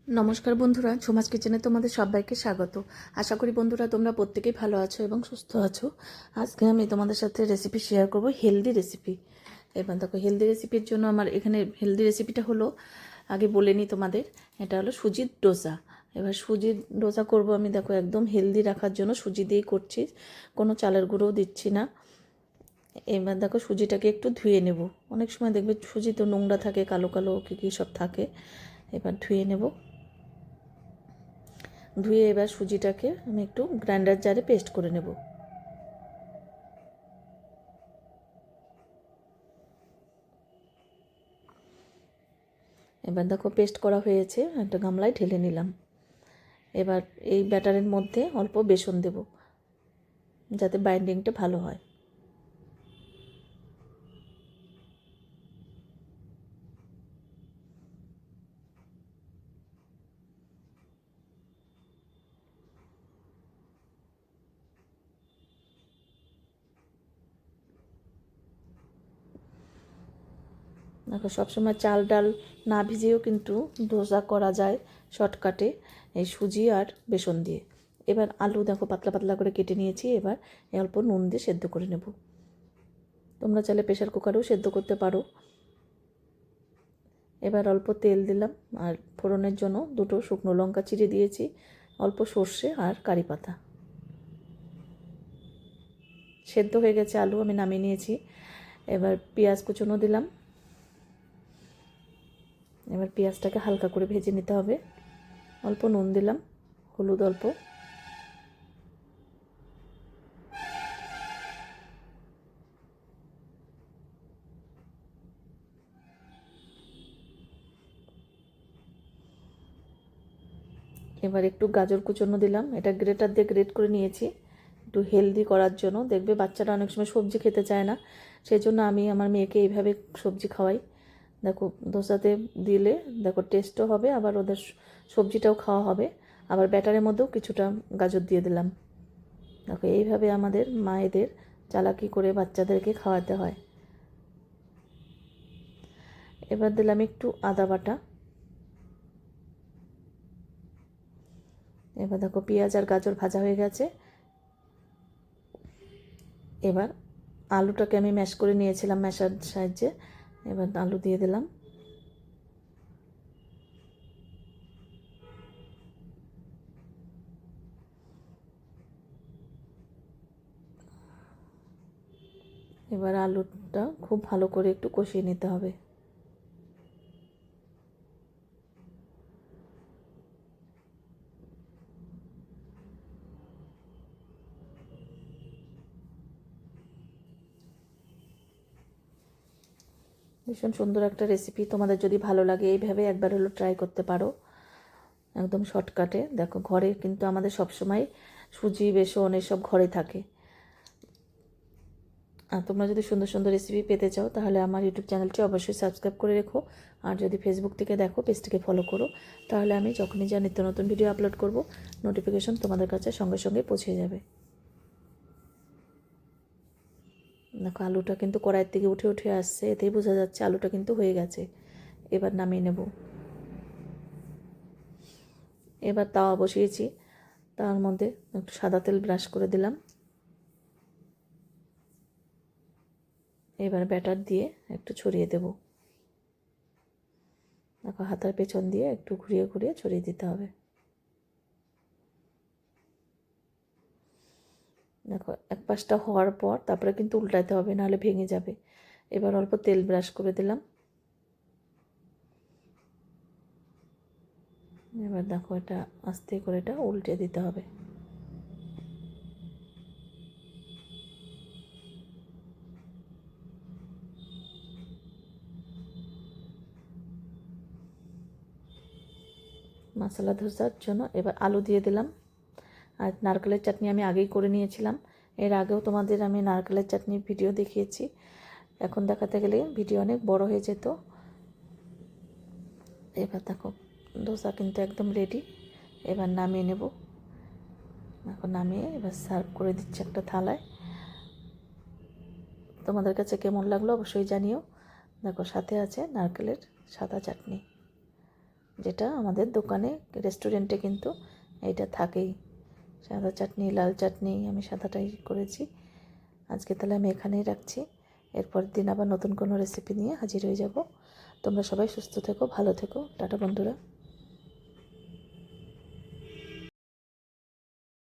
নমস্কার বন্ধুরা, ঝুমাস কিচেনে তোমাদের সবাইকে স্বাগত। আশা করি বন্ধুরা তোমরা প্রত্যেকেই ভালো আছো এবং সুস্থ আছো। আজকে আমি তোমাদের সাথে রেসিপি শেয়ার করব, হেলদি রেসিপি। এবার দেখো, হেলদি রেসিপির জন্য আমার এখানে হেলদি রেসিপিটা হলো, আগে বলে নিই তোমাদের, এটা হলো সুজির ডোসা। এবার সুজির ডোসা করব আমি, দেখো একদম হেলদি রাখার জন্য সুজি দিয়েই করছি, কোনো চালের গুঁড়োও দিচ্ছি না। এবার দেখো সুজিটাকে একটু ধুয়ে নেব। অনেক সময় দেখবে সুজি তো নোংরা থাকে, কালো কালো কী সব থাকে। এবার ধুয়ে নেব। ধুয়ে এবার সুজিটাকে আমি একটু গ্রাইন্ডার জারে পেস্ট করে নেব। এবার দেখো পেস্ট করা হয়েছে, একটা গামলায় ঢেলে নিলাম। এবার এই ব্যাটারের মধ্যে অল্প বেসন দেব, যাতে বাইন্ডিংটা ভালো হয়। দেখো সবসময় চাল ডাল না ভিজিয়েও কিন্তু ডোসা করা যায় শর্টকাটে, এই সুজি আর বেসন দিয়ে। এবার আলু দেখো পাতলা পাতলা করে কেটে নিয়েছি। এবার অল্প নুন দিয়ে সেদ্ধ করে নেব। তোমরা চাইলে প্রেশার কুকারেও সেদ্ধ করতে পারো। এবার অল্প তেল দিলাম, আর ফোড়নের জন্য দুটো শুকনো লঙ্কা চিড়ে দিয়েছি, অল্প সর্ষে আর কারি পাতা। সেদ্ধ হয়ে গেছে আলু, আমি নামিয়ে নিয়েছি। এবার পেঁয়াজ কুচনো দিলাম। এবার পেঁয়াজটাকে হালকা করে ভেজে নিতে হবে। অল্প নুন দিলাম, হলুদ অল্প। এবার একটু গাজর কুচনো দিলাম, এটা গ্রেটার দিয়ে গ্রেট করে নিয়েছি একটু হেলদি করার জন্য। দেখবে বাচ্চারা অনেক সময় সবজি খেতে চায় না, সেই জন্য আমি আমার মেয়েকে এইভাবে সবজি খাওয়াই। দেখো ডোসাতে দিলে দেখো টেস্টও হবে, আবার ওদের সবজিটাও খাওয়া হবে। আবার ব্যাটারের মধ্যেও কিছুটা গাজর দিয়ে দিলাম। দেখো এইভাবে আমাদের মায়েদের চালাকি করে বাচ্চাদেরকে খাওয়াতে হয়। এবার দিলাম একটু আদা বাটা। এবার দেখো পেঁয়াজ আর গাজর ভাজা হয়ে গেছে। এবার আলুটাকে আমি ম্যাশ করে নিয়েছিলাম ম্যাশার সাহায্যে, এবার আলু দিয়ে দিলাম। এবার আলুটা খুব ভালো করে একটু কষিয়ে নিতে হবে। ভীষণ সুন্দর একটা রেসিপি, তোমাদের যদি ভালো লাগে এইভাবে একবার হলো ট্রাই করতে পারো, একদম শর্টকাটে। দেখো ঘরে কিন্তু আমাদের সবসময় সুজি বেসন এসব ঘরে থাকে। আর তোমরা যদি সুন্দর সুন্দর রেসিপি পেতে চাও তাহলে আমার ইউটিউব চ্যানেলটি অবশ্যই সাবস্ক্রাইব করে রেখো। আর যদি ফেসবুক থেকে দেখো পেজটিকে ফলো করো, তাহলে আমি যখনই যা নিত্য নতুন ভিডিও আপলোড করব নোটিফিকেশন তোমাদের কাছে সঙ্গে সঙ্গে পৌঁছে যাবে। দেখো আলুটা কিন্তু কড়াইয়ের থেকে উঠে উঠে আসছে, এতেই বোঝা যাচ্ছে আলুটা কিন্তু হয়ে গেছে। এবার নামিয়ে নেব। এবার তাওয়া বসিয়েছি, তার মধ্যে একটু সাদা তেল ব্রাশ করে দিলাম। এবার ব্যাটার দিয়ে একটু ছড়িয়ে দেব। দেখো হাতার পেছন দিয়ে একটু ঘুরিয়ে ঘুরিয়ে ছড়িয়ে দিতে হবে। দেখো এক পাশটা হওয়ার পর তারপরে কিন্তু উল্টাতে হবে, নাহলে ভেঙে যাবে। এবার অল্প তেল ব্রাশ করে দিলাম। এবার দেখো এটা আস্তে করে এটা উল্টে দিতে হবে। মশলা ধোসার জন্য এবার আলু দিয়ে দিলাম। আর নারকেলের চাটনি আমি আগেই করে নিয়েছিলাম, এর আগেও তোমাদের আমি নারকেলের চাটনির ভিডিও দেখিয়েছি। এখন দেখাতে গেলে ভিডিও অনেক বড় হয়ে যেত। এবার দেখো ডোসা কিন্তু একদম রেডি। এবার নামিয়ে নেব। এখন নামিয়ে এবার সার্ভ করে দিচ্ছি একটা থালায়। তোমাদের কাছে কেমন লাগলো অবশ্যই জানিও। দেখো সাথে আছে নারকেলের সাদা চাটনি। যেটা আমাদের দোকানে রেস্টুরেন্টে কিন্তু এটা থাকেই। সাদা চাটনি, লাল চাটনি, আমি সাদাটাই করেছি আজকে। তাহলে আমি এখানেই রাখছি, এরপর দিন আবার নতুন কোনো রেসিপি নিয়ে হাজির হয়ে যাব। তোমরা সবাই সুস্থ থেকো, ভালো থেকো, টাটা বন্ধুরা।